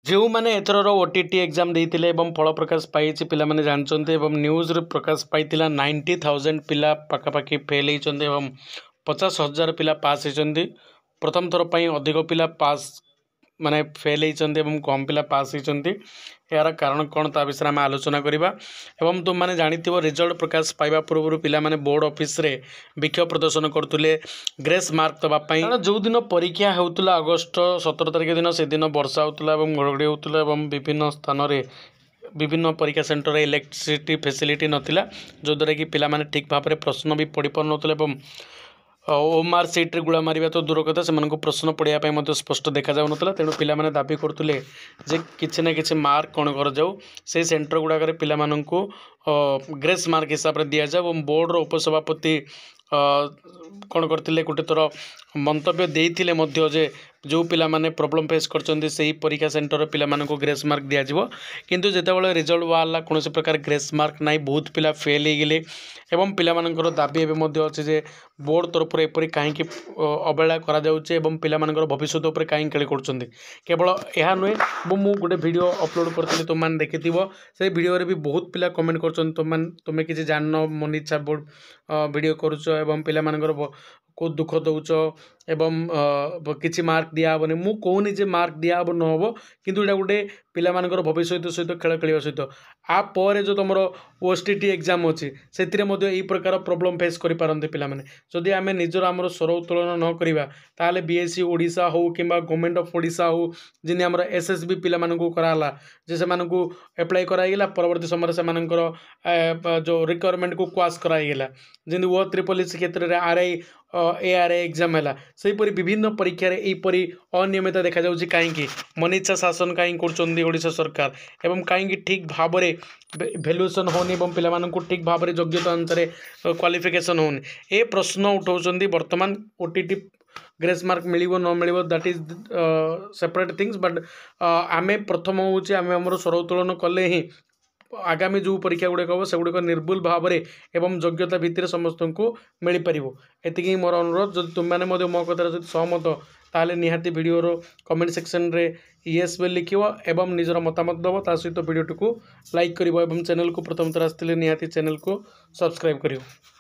जो मैंने एथर OTT exam देते फल प्रकाश पाई पे जानते न्यूज प्रकाश पाई 90,000 पिला पखापाखि फेल होती 50,000 पिला पास होती प्रथम थर पर अधिक पिला पास माने फेल होती कम पिला पास होती यार कारण कौन ता विषय में आलोचना करवा तुम मैंने जानी रिजल्ट प्रकाश पाइबा पूर्व पिला माने बोर्ड ऑफिस रे विक्षोभ प्रदर्शन करते ग्रेस मार्क दवापाई जो दिन परीक्षा होता अगस्ट 17 तारिख दिन से दिन वर्षा होता घड़घड़ी होता विभिन्न स्थान में विभिन्न परीक्षा सेंटर इलेक्ट्रिसिटी फैसिलिटी नथिला जो द्वारा कि पिला माने ठीक भाव में प्रश्न भी पढ़ी पार ना ओमार सीट्रे गुड़ा मारिबा तो दूर कथा से प्रश्न पढ़ाई स्पष्ट देखा जाऊ ना तेणु पिला माने दाबी करते जे किसी ना कि मार्क कौन कर जाऊ से सेंटर गुड़ाक पिला माननकु ग्रेस मार्क हिसाब से दि जाए बोर्डर उपसभापति कौन करते गोटे थर मंतव्य देते जे जो पिला माने प्रॉब्लम फेस करछन्ती सही परीक्षा सेंटर पिला माननकु ग्रेस मार्क दिया जिवो किंतु जेतेबेले रिजल्ट बाहरला कौन प्रकार ग्रेस मार्क नाई बहुत पिला फेल हो गले एवं पिला माननकर दाबी एवं मध्य अच्छे जे बोर्ड तरफ एपरी कहीं अवहेला करा जाउचे एवं पिला माननकर भविष्य उपर कहीं खेली करछन्ती केवल यह नुहे मु गोटे वीडियो अपलोड करते तुम मैंने देखिथिबो से वीडियो रे भी बहुत पिला कमेंट करछन तुम किसी जान मन इच्छा बोर्ड वीडियो करुच एवं पिला माननकर को दुख दौच एवं किसी मार्क दिहबनी मु कहूनी जे मार्क दिहब न हो किंतु एटा गोटे पिला माननकर भविष्य सहित खेल खेलिया सहित आपर जो तुम ओएसटीटी एग्जाम अच्छी से यही प्रकार प्रॉब्लम फेस करि पारंते पिला माने जदि आमे निजर आमर स्वर उत्तोलन न करिबा ताले बीएससी ओडिशा हो किंबा गवर्नमेंट ऑफ ओडिशा हो जिनि आमर एसएसबी पिला माननकु कराला जे से माननकु अप्लाई कराइला परवर्ती समय से माननकर जो रिक्वायरमेंट को क्वाश कराइला जिनि वो त्रिपल क्षेत्र रे आरआई एआरए एग्जाम है सेहीपरि विभिन्न परीक्षा यहीपरि अनियमित देखा जाउछि कहीं मनीषा शासन कहीं करछन्ती सरकार एवं कहीं ठीक भाव में भैल्युएसन होनी पिला माननकु ठीक भाव में योग्यता अनुसार क्वालिफिकेशन होनी ए प्रश्न उठाउछन्ती वर्तमान ओटीटी ग्रेस मार्क मिलिबो न मिलिबो that is separate things but आमे प्रथम होउछि आमे हमर स्वर उत्तोलन कले ही आगामी जो परीक्षा गुड़ाक हम से गुड़िक निर्भुल भाव में एवं योग्यता भित्तिर समस्त को मिल पार एति मोर अनुरोध जब तुमने मो कथार सहमत ताले निहाती वीडियोर कमेंट सेक्शन रे येस बेल लिख एवं निजर मतामत दब ता सहित वीडियो को लाइक कर चैनल को प्रथम थर आसते निहाती चैनल को सब्सक्राइब कर।